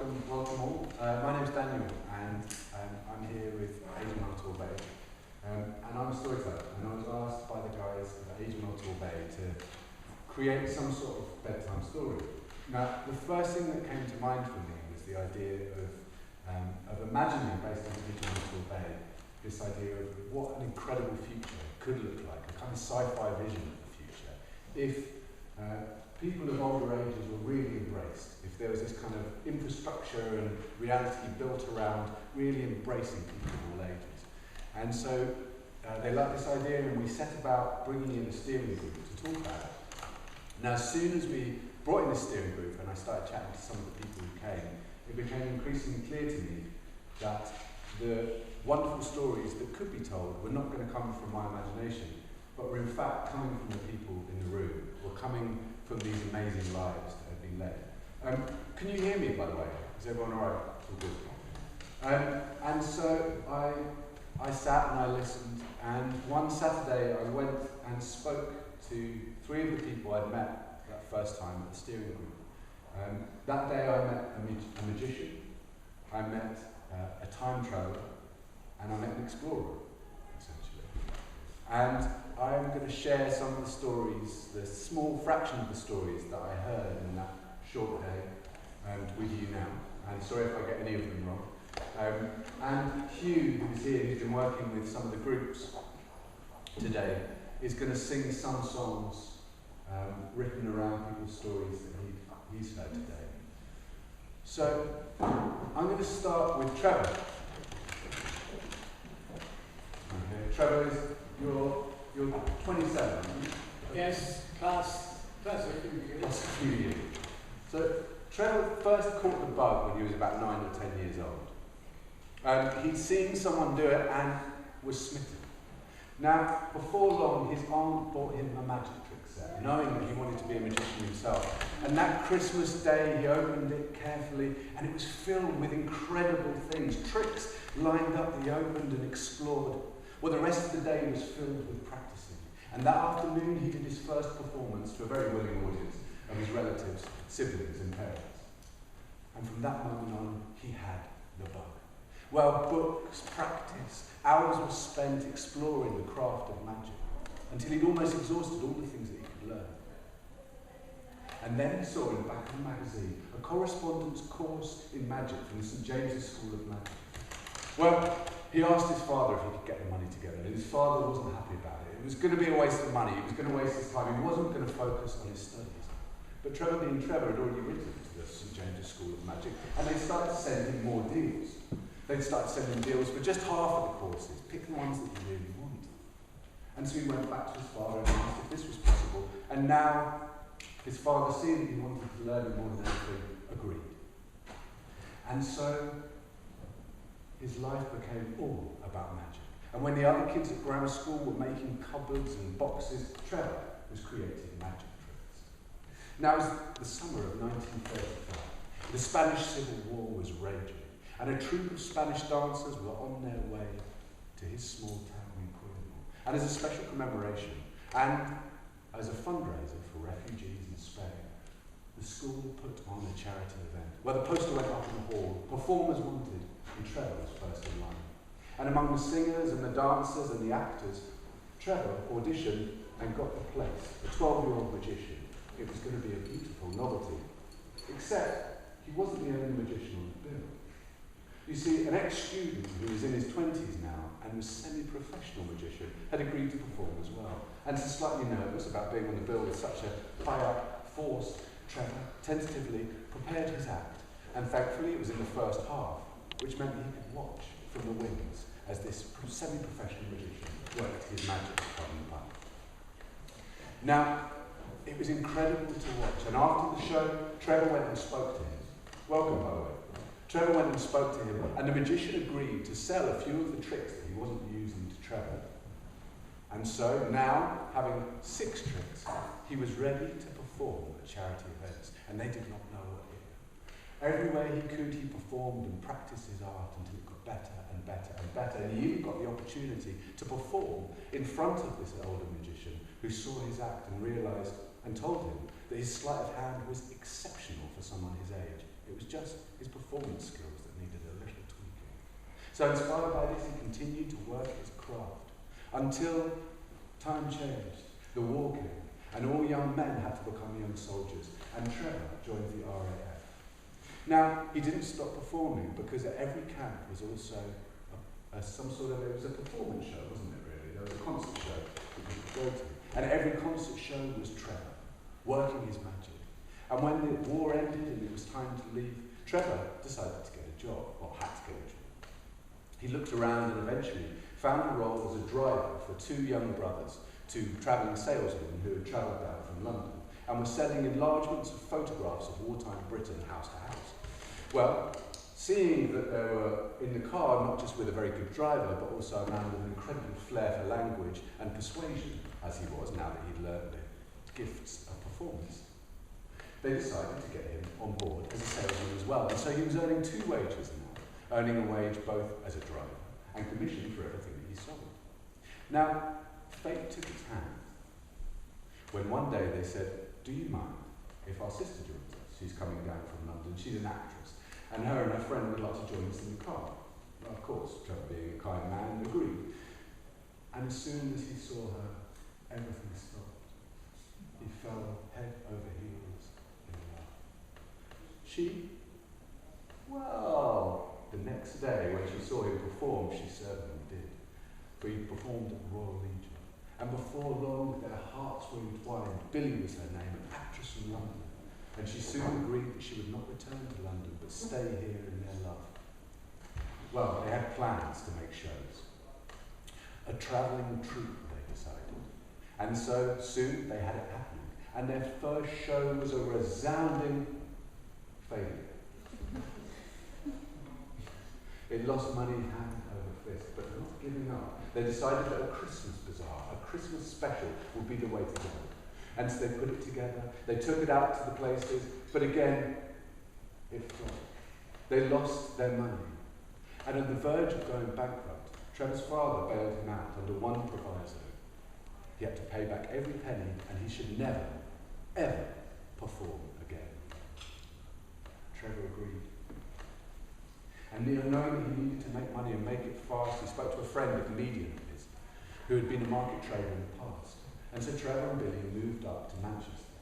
welcome all. My name's Daniel, and I'm here with Torbay. And I'm a storyteller, and I was asked by the guys at Torbay to create some sort of bedtime story. Now, the first thing that came to mind for me was the idea of imagining, based on Torbay, this idea of what an incredible future could look like, a kind of sci-fi vision of the future, if people of older ages were really embraced, if there was this kind of infrastructure and reality built around really embracing people of all ages. And so they liked this idea, and we set about bringing in a steering group to talk about it. Now, as soon as we brought in the steering group and I started chatting to some of the people who came, it became increasingly clear to me that the wonderful stories that could be told were not going to come from my imagination, but were in fact coming from the people in the room, were coming from these amazing lives that have been led. Can you hear me, by the way? Is everyone all right? It's all good. And so I sat and I listened, and one Saturday I went and spoke to 3 of the people I'd met that first time at the steering group. That day I met a magician, I met a time traveller, and I met an explorer, essentially. And I'm going to share some of the stories, the small fraction of the stories that I heard in that short day with you now. And sorry if I get any of them wrong. And Hugh, who's here, who's been working with some of the groups today, is going to sing some songs written around people's stories that he's heard today. So I'm going to start with Trevor. Okay, Trevor, you're 27. Yes, class a few years. So Trevor first caught the bug when he was about 9 or 10 years old. He'd seen someone do it and was smitten. Now, before long, his aunt bought him a magic trick set, knowing that he wanted to be a magician himself. And that Christmas day, he opened it carefully, and it was filled with incredible things, tricks lined up that he opened and explored. Well, the rest of the day was filled with practicing. And that afternoon, he did his first performance to a very willing audience of his relatives, siblings, and parents. And from that moment on, he had the bug. Well, books, practice, hours were spent exploring the craft of magic, until he'd almost exhausted all the things that he could learn. And then he saw in the back of the magazine a correspondence course in magic from the St. James's School of Magic. Well, he asked his father if he could get the money together, and his father wasn't happy about it. It was going to be a waste of money, he was going to waste his time, he wasn't going to focus on his studies. But Trevor, being Trevor, had already written to the St. James's School of Magic, and they started to send him more deals. They'd started sending deals for just half of the courses, pick the ones that you really want. And so he went back to his father and asked if this was possible, and now his father, seeing that he wanted to learn it more than anything, agreed. And so his life became all about magic. And when the other kids at grammar school were making cupboards and boxes, Trevor was creating magic tricks. Now it was the summer of 1935. The Spanish Civil War was raging, and a troupe of Spanish dancers were on their way to his small town in Cornwall. And as a special commemoration, and as a fundraiser for refugees in Spain, the school put on a charity event where the poster went up in the hall, performers wanted, and Trevor was first in line. And among the singers and the dancers and the actors, Trevor auditioned and got the place, a 12-year-old magician. It was going to be a beautiful novelty. Except he wasn't the only magician on the bill. You see, an ex-student who was in his 20s now and was semi-professional magician had agreed to perform as well. And so slightly nervous about being on the bill with such a high-up force, Trevor tentatively prepared his act, and thankfully it was in the first half, which meant that he could watch from the wings as this semi-professional magician worked his magic on the pipe. Now, it was incredible to watch, and after the show, Trevor went and spoke to him. Welcome, by the way. Trevor went and spoke to him, and the magician agreed to sell a few of the tricks that he wasn't using to Trevor. And so now, having 6 tricks, he was ready to perform at charity events, and they did not know what hit. Everywhere he could, he performed and practiced his art until it got better and better and better, and he even got the opportunity to perform in front of this older magician who saw his act and realised and told him that his sleight of hand was exceptional for someone his age. It was just his performance skills that needed a little tweaking. So inspired by this, he continued to work his craft until time changed. The war came, and all young men had to become young soldiers, and Trevor joined the RAF. Now, he didn't stop performing because at every camp was also it was a performance show, wasn't it really? There was a concert show that you could go to. And every concert show was Trevor, working his magic. And when the war ended and it was time to leave, Trevor decided to get a job, or had to get a job. He looked around and eventually found a role as a driver for two young brothers, two travelling salesmen who had travelled down from London and were selling enlargements of photographs of wartime Britain house to house. Well, seeing that they were in the car not just with a very good driver, but also a man with an incredible flair for language and persuasion, as he was now that he'd learned the gifts of performance, they decided to get him on board as a salesman as well. And so he was earning two wages now, earning a wage both as a driver and commission for everything that he sold. Now, fate took its hand when one day they said, "Do you mind if our sister joins us? She's coming down from London, she's an actress, and her friend would like to join us in the car." Well, of course, Trevor, being a kind man, agreed. And as soon as he saw her, everything stopped. He fell head over heels in love. She? Well, the next day when she saw him perform, she certainly did. For he performed at the Royal Legion. And before long, their hearts were entwined. Billy was her name, an actress from London. And she soon agreed that she would not return to London, but stay here in their love. Well, they had plans to make shows. A travelling troupe, they decided. And so soon they had it happening. And their first show was a resounding failure. It lost money hand over fist, but not giving up. They decided that a Christmas bazaar, a Christmas special, would be the way to go. And so they put it together, they took it out to the places, but again, it flopped. They lost their money. And on the verge of going bankrupt, Trevor's father bailed him out under one proviso. He had to pay back every penny, and he should never, ever perform again. Trevor agreed. And knowing that he needed to make money and make it fast, he spoke to a friend, a comedian of his, who had been a market trader in the past. And so Trevor and Billy moved up to Manchester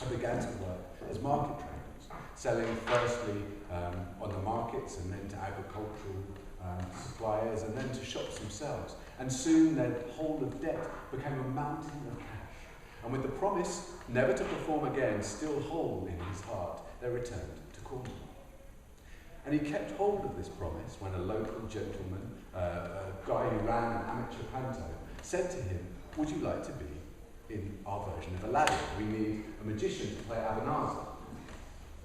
and began to work as market traders, selling firstly on the markets and then to agricultural suppliers and then to shops themselves. And soon their hole of debt became a mountain of cash. And with the promise never to perform again still whole in his heart, they returned to Cornwall. And he kept hold of this promise when a local gentleman, a guy who ran an amateur panto, said to him, "Would you like to be in our version of Aladdin? We need a magician to play Ebenezer."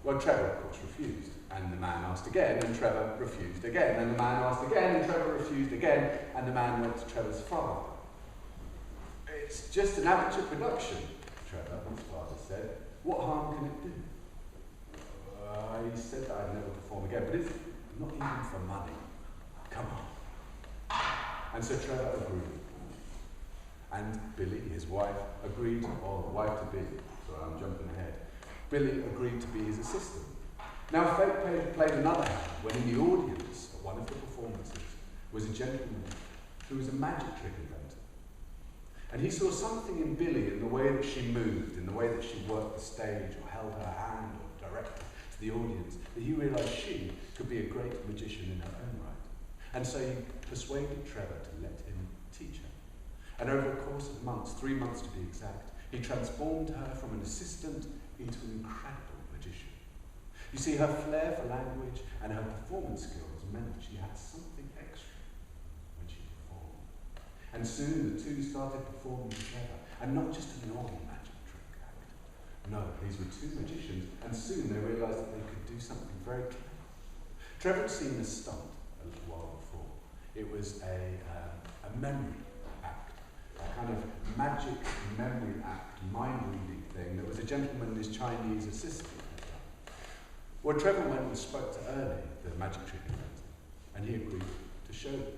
Well, Trevor, of course, refused. And the man asked again, and Trevor refused again. And the man asked again, and Trevor refused again. And the man went to Trevor's father. "It's just an amateur production," Trevor, his father said. "What harm can it do?" He said that I'd never perform again, but it's not even for money. Come on. And so Trevor agreed. And Billy, his wife, agreed, or wife-to-be, sorry, I'm jumping ahead. Billy agreed to be his assistant. Now, fate played another hand when in the audience at one of the performances was a gentleman who was a magic trick inventor. And he saw something in Billy in the way that she moved, in the way that she worked the stage or held her hand or directed to the audience, that he realised she could be a great magician in her own right. And so he persuaded Trevor to let him teach her. And over a course of months, 3 months to be exact, he transformed her from an assistant into an incredible magician. You see, her flair for language and her performance skills meant that she had something extra when she performed. And soon the two started performing together, and not just an normal magic trick act. No, these were two magicians, and soon they realised that they could do something very clever. Trevor had seen a stunt a little while before. It was a memory act, a kind of magic memory act, mind-reading thing that was a gentleman and his Chinese assistant had done. Well, Trevor went and spoke to Ernie, the magic trick inventor, and he agreed to show them.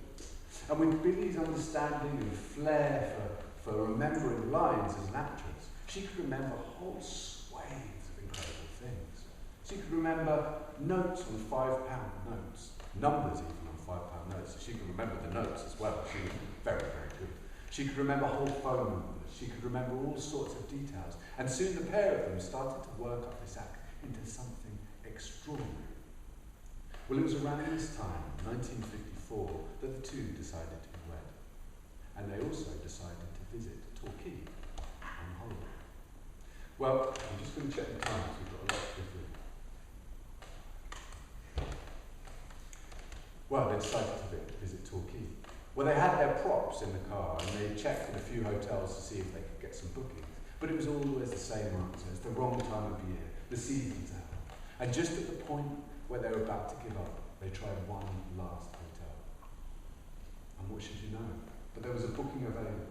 And with Billy's understanding and flair for remembering lines as an actress, she could remember whole swathes of incredible things. She could remember notes on £5 notes, numbers even on £5 notes. She could remember the notes as well. She was very, very good. She could remember whole phone numbers. She could remember all sorts of details. And soon the pair of them started to work up this act into something extraordinary. Well, it was around this time, 1954, that the two decided to be wed. And they also decided to visit Torquay on holiday. Well, I'm just going to check the time because we've got a lot to do. Well, they decided to visit Torquay. Well, they had their props in the car and they checked in a few hotels to see if they could get some bookings. But it was always the same answer. It's the wrong time of year. The season's out. And just at the point where they were about to give up, they tried one last hotel. And what should you know? But there was a booking available.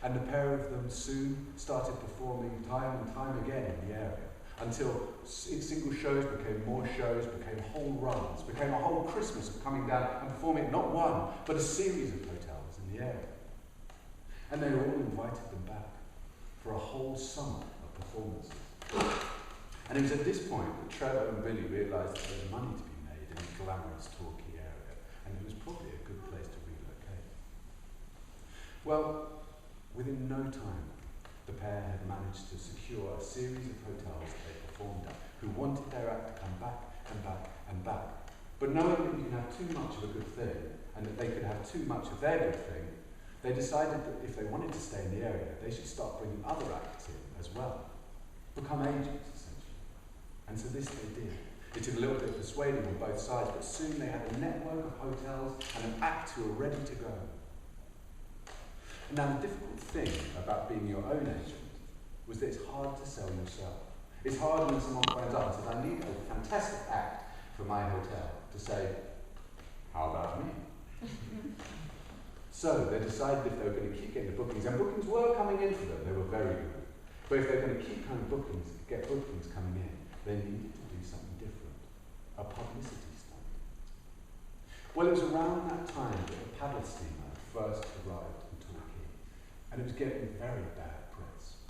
And the pair of them soon started performing time and time again in the area, until single shows became more shows, became whole runs, became a whole Christmas of coming down and performing not one, but a series of hotels in the area. And they all invited them back for a whole summer of performances. And it was at this point that Trevor and Billy realised that there was money to be made in the glamorous Torquay area, and it was probably a good place to relocate. Well, within no time, the pair had managed to secure a series of hotels that they performed at, who wanted their act to come back and back and back. But knowing that you can have too much of a good thing, and that they could have too much of their good thing, they decided that if they wanted to stay in the area, they should start bringing other acts in as well. Become agents, essentially. And so this they did. It took a little bit of persuading on both sides, but soon they had a network of hotels and an act who were ready to go. Now, the difficult thing about being your own agent was that it's hard to sell yourself. It's hard when someone phones up and says, I need a fantastic act for my hotel, to say, how about me? So they decided if they were going to keep getting the bookings, and bookings were coming in for them, they were very good. But if they were going to keep get bookings coming in, they needed to do something different, a publicity stunt. Well, it was around that time that the paddle steamer first arrived. And it was getting very bad press.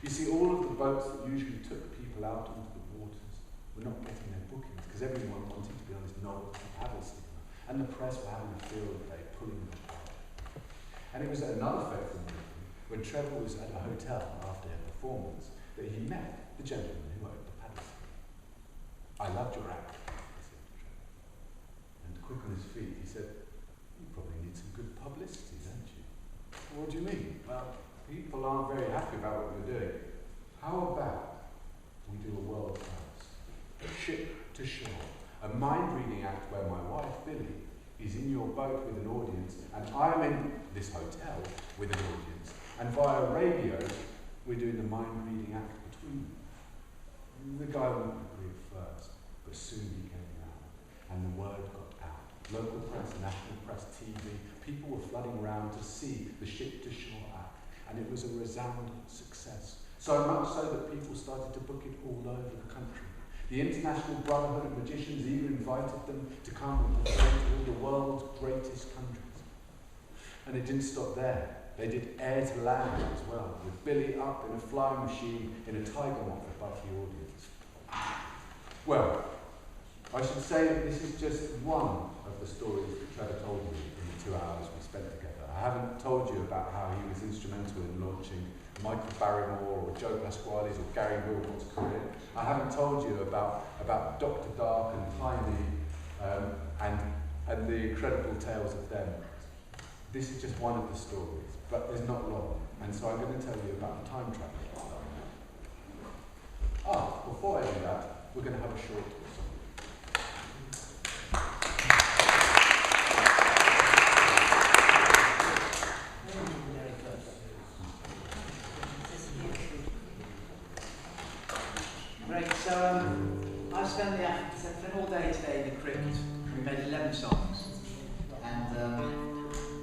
You see, all of the boats that usually took people out onto the waters were not getting their bookings because everyone wanted to be on this novelty paddle steamer. And the press were having a field day pulling them apart. And it was at another fateful moment when Trevor was at a hotel after a performance that he met the gentleman who owned the paddle steamer. I loved your act, he said to Trevor. And quick on his feet, he said, you probably need some good publicity, don't you? What do you mean? Well, people aren't very happy about what you're doing. How about we do a world first? Ship to shore. A mind-reading act where my wife, Billy, is in your boat with an audience, and I'm in this hotel with an audience. And via radio, we're doing the mind-reading act between them. The guy wouldn't agree at first, but soon he came round, and the word got out. Local press, national press, TV, people were flooding around to see the ship-to-shore act, and it was a resounding success. So much so that people started to book it all over the country. The International Brotherhood of Magicians even invited them to come and perform to all the world's greatest countries. And it didn't stop there. They did air to land as well, with Billy up in a flying machine in a tiger moth above the audience. Well, I should say that this is just one of the stories that Trevor told me in the 2 hours we spent together. I haven't told you about how he was instrumental in launching Michael Barrymore or Joe Pasquale's or Gary Wilmot's career. I haven't told you about Dr. Dark and Tiny and the incredible tales of them. This is just one of the stories, but there's not long, and so I'm going to tell you about the time travel. Before I do that, we're going to have a short song. Great, so I spent all day today in the crypt. We made 11 songs, and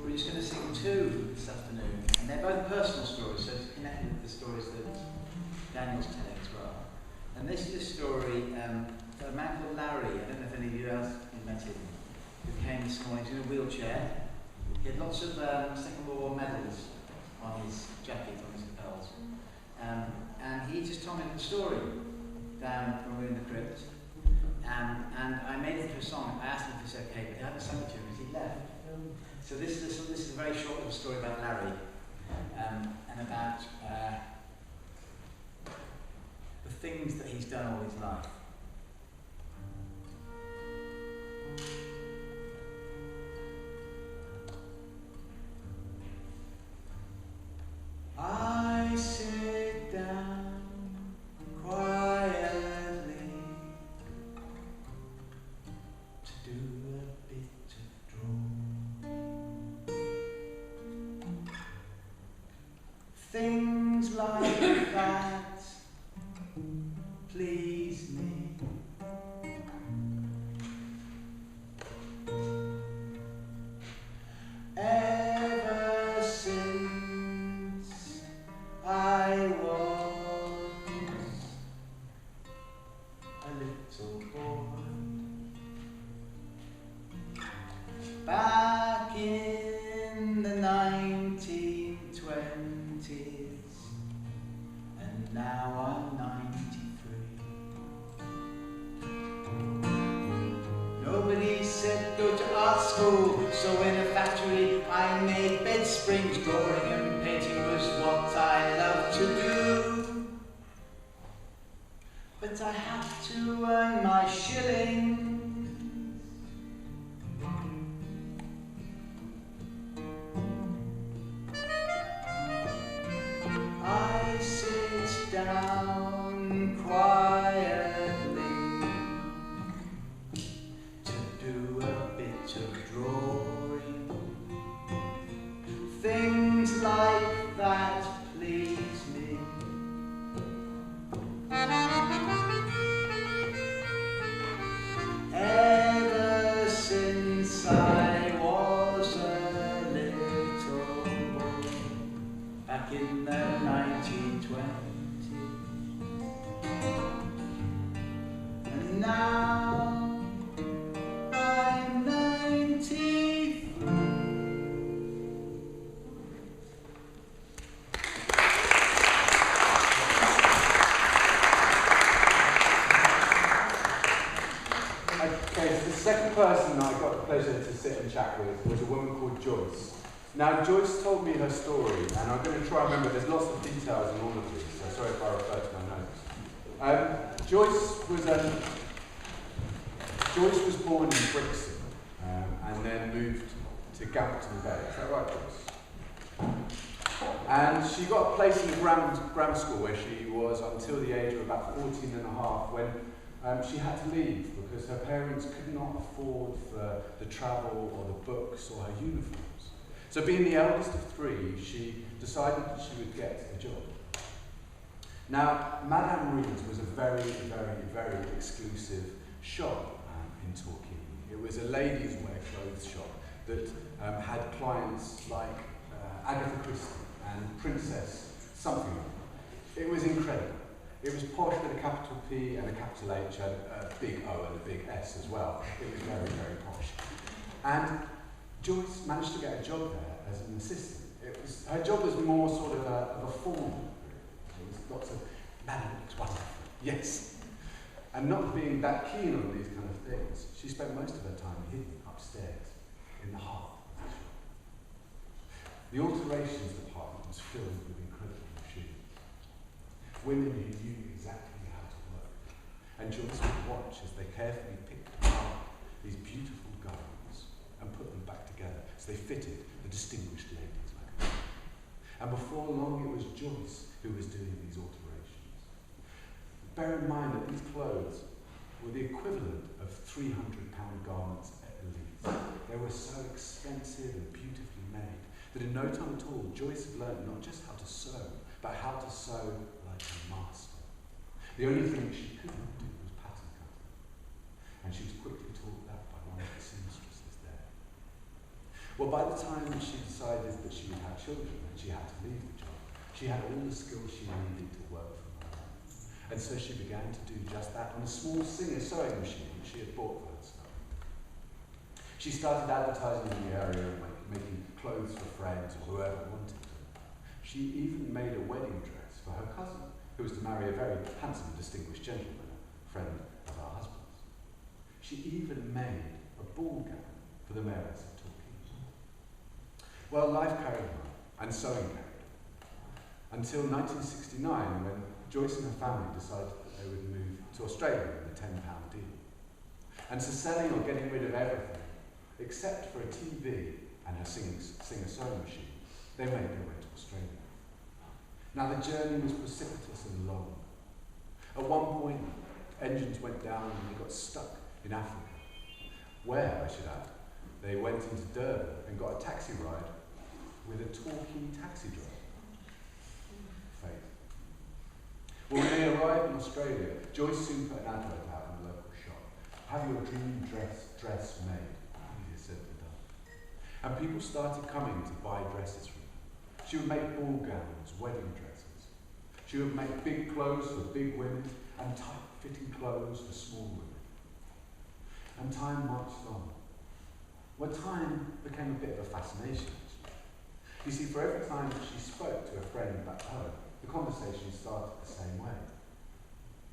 we're just going to sing 2 this afternoon, and they're both personal stories, so it's connected with the stories that Daniel's telling as well. And this is a story of a man called Larry. I don't know if any of you else have met him, who came this morning. He's in a wheelchair. He had lots of Second World War medals on his jacket, on his lapels. And he just told me the story down when we were in the crypt. And I made it into a song. I asked him if it's okay, but he hadn't sung it to him because he left. So this is a very short little story about Larry, and about the things that he's done all his life. I sit down quietly to do a bit of drawing. Things like that please me. Ever since I was a little boy, back in the 1920s, and now I'm 93. Nobody said go to art school, so in a factory I made bed springs. Drawing and painting was what I loved to do. But I had to earn my shillings. I sit down quietly to do a bit of drawing. Things like that please me. Ever since I was a little boy, back in the 1920s, and now I'm 93. Okay, so the second person I got the pleasure to sit and chat with was a woman called Joyce. Now, Joyce told me her story, and I'm going to try and remember, there's lots of details in all of these, so sorry if I refer to my notes. Joyce was born in Brixton, and then moved to Galton Bay. Is that right, Joyce? And she got a place in the grammar school where she was until the age of about 14 and a half, when she had to leave because her parents could not afford for the travel or the books or her uniforms. So being the eldest of three, she decided that she would get a job. Now, Madame Reed's was a very, very, very exclusive shop in Torquay. It was a ladies' wear clothes shop that had clients like Agatha Christie and Princess something. It was incredible. It was posh with a capital P and a capital H and a big O and a big S as well. It was very, very posh. And Joyce managed to get a job there as an assistant. Her job was more sort of a formal. There was lots of, "Madam, it's wonderful." Yes. And not being that keen on these kind of things, she spent most of her time hidden upstairs in the heart of the shop. The alterations department was filled with incredible machines. Women who knew exactly how to work. And Joyce would watch as they carefully picked apart these beautiful garments and put them back together so they fitted the distinguished ladies like that. And before long it was Joyce who was doing these alterations. Bear in mind that these clothes were the equivalent of £300 garments at least. They were so expensive and beautifully made that in no time at all Joyce had learned not just how to sew, but how to sew like a master. The only thing she couldn't do was pattern cutting. And she was quickly taught that by one of the seamstresses there. Well, by the time that she decided that she would have children and she had to leave the job, she had all the skills she needed to work from home. And so she began to do just that on a small Singer sewing machine that she had bought for herself. She started advertising in the area and making clothes for friends or whoever wanted them. She even made a wedding dress for her cousin, who was to marry a very handsome, distinguished gentleman friend of her husband's. She even made a ball gown for the mayoress of Torquay. Well, life carried on, and sewing carried on, until 1969, when Joyce and her family decided that they would move to Australia with a £10 deal. And so selling or getting rid of everything, except for a TV and her singer-sewing machine, they made their way to Australia. Now the journey was precipitous and long. At one point, engines went down and they got stuck in Africa, where, I should add, they went into Durban and got a taxi ride with a Torquay taxi driver. Fate. Well, when they arrived in Australia, Joyce soon put an advert out in the local shop. Have your dream dress made. Easier said than done. And people started coming to buy dresses from her. She would make ball gowns, wedding dresses. She would make big clothes for big women and tight-fitting clothes for small women. And time marched on. Well, time became a bit of a fascination. You see, for every time that she spoke to a friend back home, the conversation started the same way.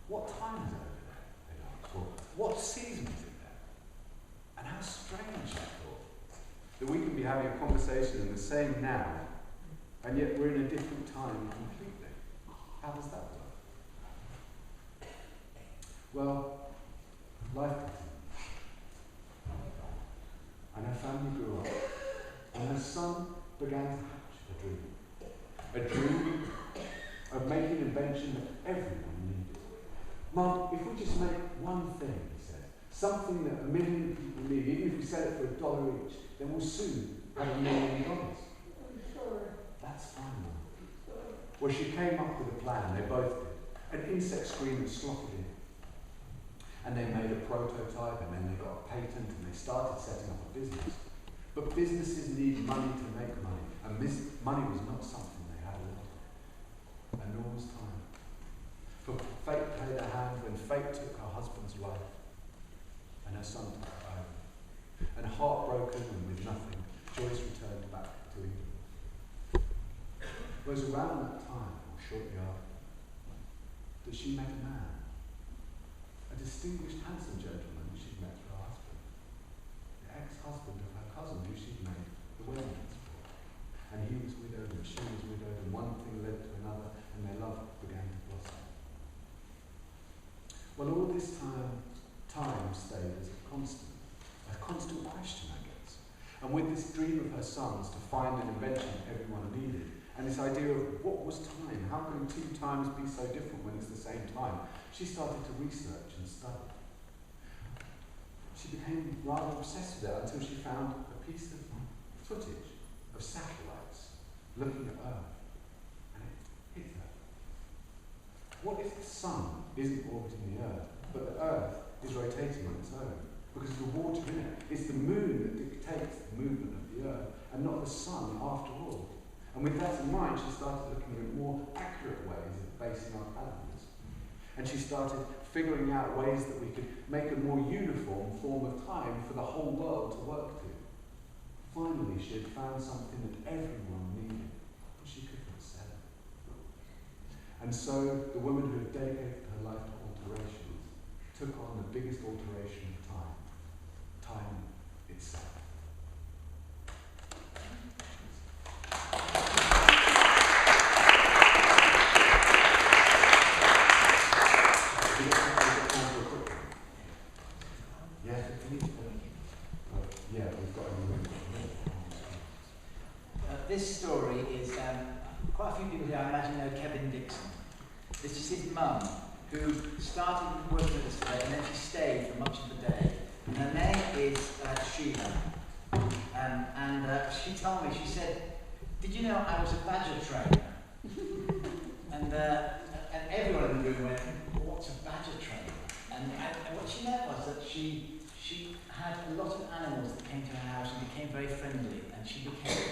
What time is it over there? They'd ask. Or what season is it there? And how strange, she thought, that we can be having a conversation in the same now, and yet we're in a different time completely. How does that work? Well, life continued. And her family grew up, and her son began to hatch a dream of making an invention that everyone needed. Mum, if we just make one thing, he said, something that 1 million people need, even if we sell it for $1 each, then we'll soon have $1 million. That's fine, Mum. Well, she came up with a plan, they both did, an insect screen that slotted in. And they made a prototype, and then they got a patent, and they started setting up a business. But businesses need money to make money, and money was not something they had a lot of, and nor was time. For fate played a hand when fate took her husband's life, and her son took her home. And heartbroken and with nothing, Joyce returned back to England. It was around that time, or shortly after, that she met a man. A distinguished, handsome gentleman who she'd met for her husband. The ex-husband of her cousin who she'd made the wedding dress for. And he was widowed and she was widowed, and one thing led to another, and their love began to blossom. Well, all this time stayed as a constant question, I guess. And with this dream of her son's to find an invention everyone needed, and this idea of what was time? How can 2 times be so different when it's the same time? She started to research and study. She became rather obsessed with it until she found a piece of footage of satellites looking at Earth. And it hit her. What if the sun isn't orbiting the Earth, but the Earth is rotating on its own? Because of the water in it. It's the moon that dictates the movement of the Earth, and not the sun after all. And with that in mind, she started looking at more accurate ways of basing our calendars. And she started figuring out ways that we could make a more uniform form of time for the whole world to work to. Finally, she had found something that everyone needed, but she could not sell it. And so, the woman who had dedicated her life to alterations took on the biggest alteration of time itself. This story is quite a few people here, I imagine, know Kevin Dixon. This is his mum, who started working with us today, and then she stayed for much of the day. And her name is Sheila. And she told me, she said, "Did you know I was a badger trainer?" and everyone in the room went, "What's a badger trainer?" And what she meant was that she had a lot of animals that came to her house and became very friendly, and she became a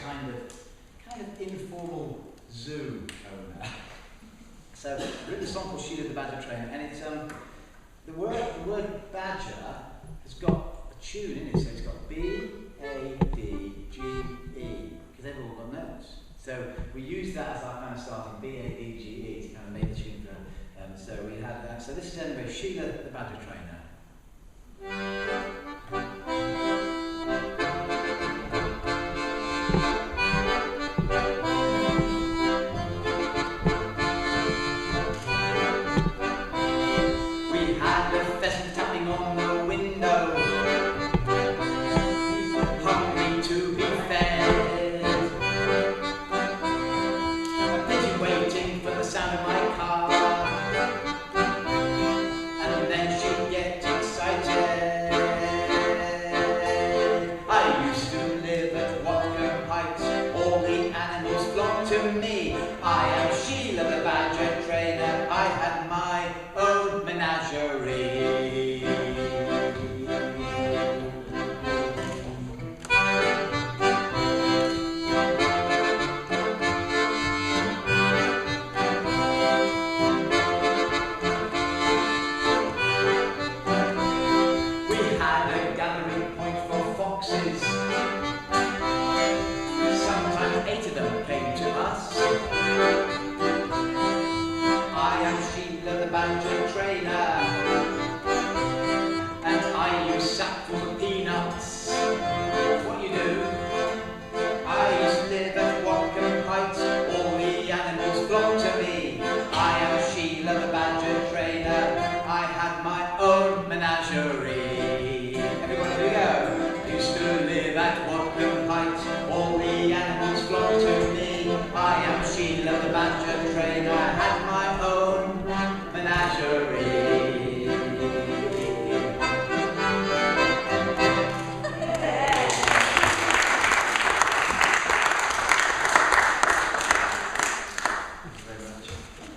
kind of informal zoo owner. So I've written a song called Sheila the Badger Trainer, and it's the word badger has got a tune in it, so it's got B, A, D, G, E, because they've all got notes. So we use that as our kind of starting B, A, D, G, E to kind of make the tune for so we had that. So this is anyway Sheila the Badger Trainer. We had a pheasant tapping on the window, hungry to be fed. A pigeon waiting for the sound of my car, and then she'd get excited. I used to live at Watcombe Heights, all the animals flocked to me. I am Sheila the Badger Trainer, I had my own menagerie. We had a gathering point for foxes. Sometimes 8 of them came to us. I am Sheila the Badger Trainer, and I use sackfuls of peanuts. What you do? I used to live at Watcombe Heights, all the animals flock to me. I am Sheila the Badger Trainer, I had my own menagerie. Everybody, here we go. Used to live at Watcombe Heights, all the animals flock to me. I am Sheila the Badger Trainer, I had my own menagerie.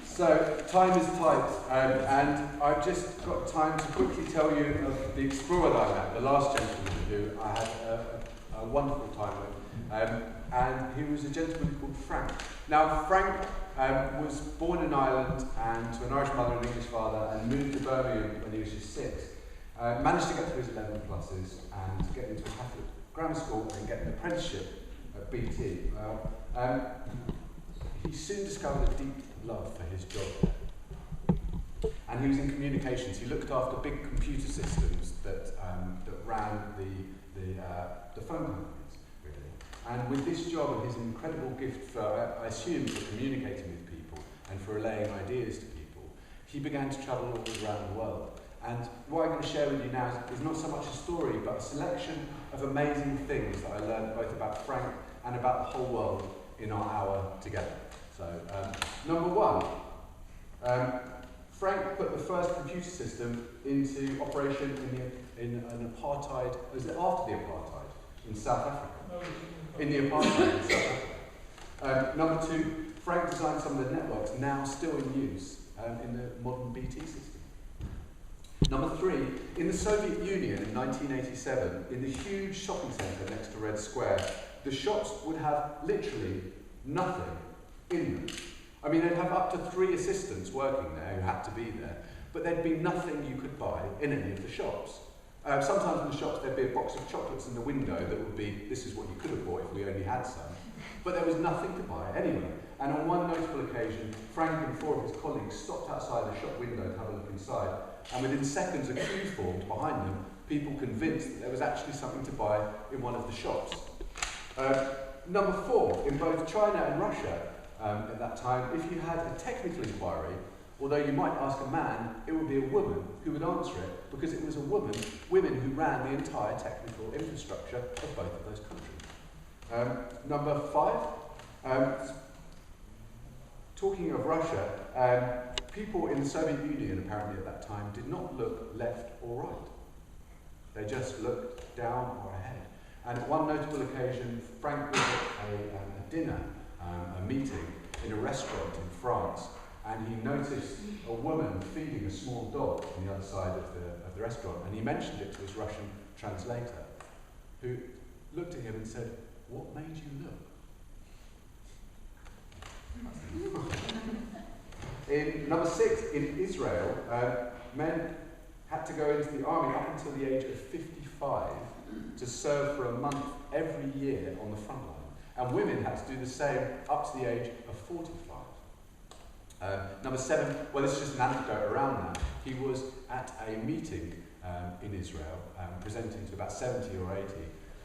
So, time is tight, and I've just got time to quickly tell you of the explorer that I met, the last gentleman who I had a wonderful time with. And he was a gentleman called Frank. Now, Frank was born in Ireland and to an Irish mother and English father, and moved to Birmingham when he was just 6. Managed to get through his 11 pluses and get into a Catholic grammar school and get an apprenticeship at BT. He soon discovered a deep love for his job. And he was in communications. He looked after big computer systems that ran the phone companies, really. And with this job and his incredible gift for, I assume, for communicating with people and for relaying ideas to people, he began to travel all around the world. And what I'm going to share with you now is not so much a story, but a selection of amazing things that I learned both about Frank and about the whole world in our hour together. So, number 1, Frank put the first computer system into operation in an apartheid, was it after the apartheid, in South Africa? In the apartheid in South Africa. Number 2, Frank designed some of the networks now still in use in the modern BT system. Number 3, in the Soviet Union in 1987, in the huge shopping centre next to Red Square, the shops would have literally nothing in them. I mean, they'd have up to 3 assistants working there who had to be there, but there'd be nothing you could buy in any of the shops. Sometimes in the shops there'd be a box of chocolates in the window that would be, this is what you could have bought if we only had some. But there was nothing to buy anyway. And on one notable occasion, Frank and 4 of his colleagues stopped outside the shop window to have a look inside, and within seconds a queue formed behind them, people convinced that there was actually something to buy in one of the shops. Number 4, in both China and Russia, at that time, if you had a technical inquiry, although you might ask a man, it would be a woman who would answer it, because it was women who ran the entire technical infrastructure of both of those countries. Number 5, talking of Russia, people in the Soviet Union apparently at that time did not look left or right. They just looked down or ahead. And at one notable occasion, Frank was at a dinner, a meeting in a restaurant in France, and he noticed a woman feeding a small dog on the other side of the restaurant, and he mentioned it to his Russian translator, who looked at him and said, "What made you look?" In number 6, in Israel, men had to go into the army up until the age of 55 to serve for a month every year on the front line. And women had to do the same up to the age of 45. Number 7, well, this is just an anecdote around that. He was at a meeting in Israel, presenting to about 70 or 80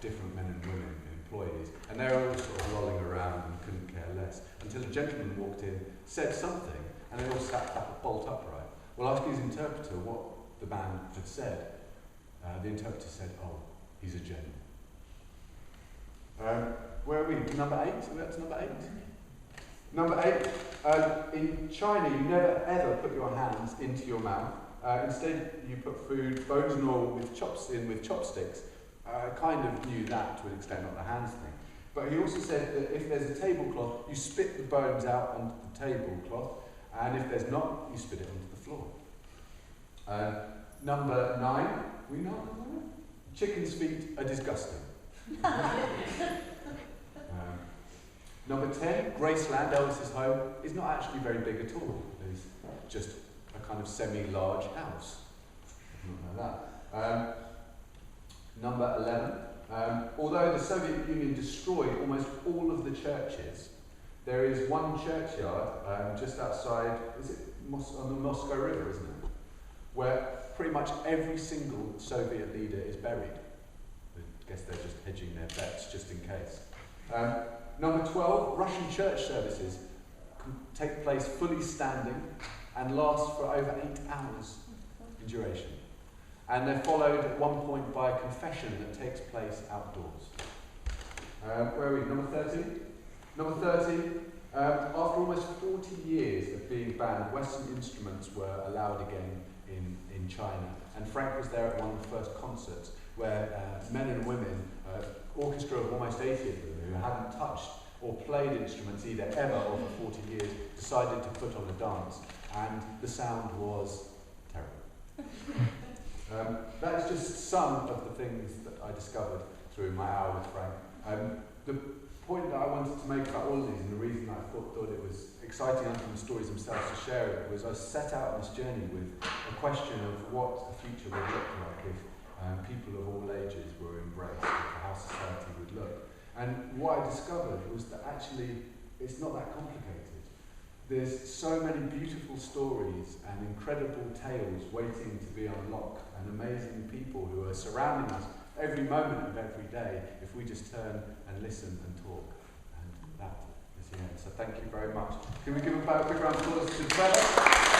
different men and women and employees, and they were all sort of lolling around and couldn't care less, until a gentleman walked in, said something, and they all sat back bolt upright. Well, asking his interpreter what the man had said, the interpreter said, "Oh, he's a general." Where are we? Number 8? Are we up to number 8? Number 8, in China, you never ever put your hands into your mouth. Instead, you put food, bones and all, with chopsticks. I kind of knew that to an extent, not the hands thing. But he also said that if there's a tablecloth, you spit the bones out onto the tablecloth, and if there's not, you spit it onto the floor. Number 9, we know number 9? Chicken's feet are disgusting. Number 10, Graceland, Elvis's home, is not actually very big at all. It's just a kind of semi-large house. I didn't know that. Number 11, although the Soviet Union destroyed almost all of the churches, there is one churchyard just outside, is it on the Moscow River, isn't it? Where pretty much every single Soviet leader is buried. I guess they're just hedging their bets just in case. Number 12, Russian church services take place fully standing and last for over 8 hours in duration. And they're followed at one point by a confession that takes place outdoors. Where are we? Number 13? Number 13, after almost 40 years of being banned, Western instruments were allowed again in China. And Frank was there at one of the first concerts where men and women, orchestra of almost 80 of them, who hadn't touched or played instruments either ever over 40 years, decided to put on a dance, and the sound was terrible. That is just some of the things that I discovered through my hour with Frank. The point that I wanted to make about all of these, and the reason I thought it was exciting and from the stories themselves to share it, was I set out on this journey with a question of what the future would look like if people of all ages were embraced, how society would look. And what I discovered was that actually it's not that complicated. There's so many beautiful stories and incredible tales waiting to be unlocked, and amazing people who are surrounding us every moment of every day if we just turn and listen and talk. And that is the end. So thank you very much. Can we give a big round of applause to Trevor?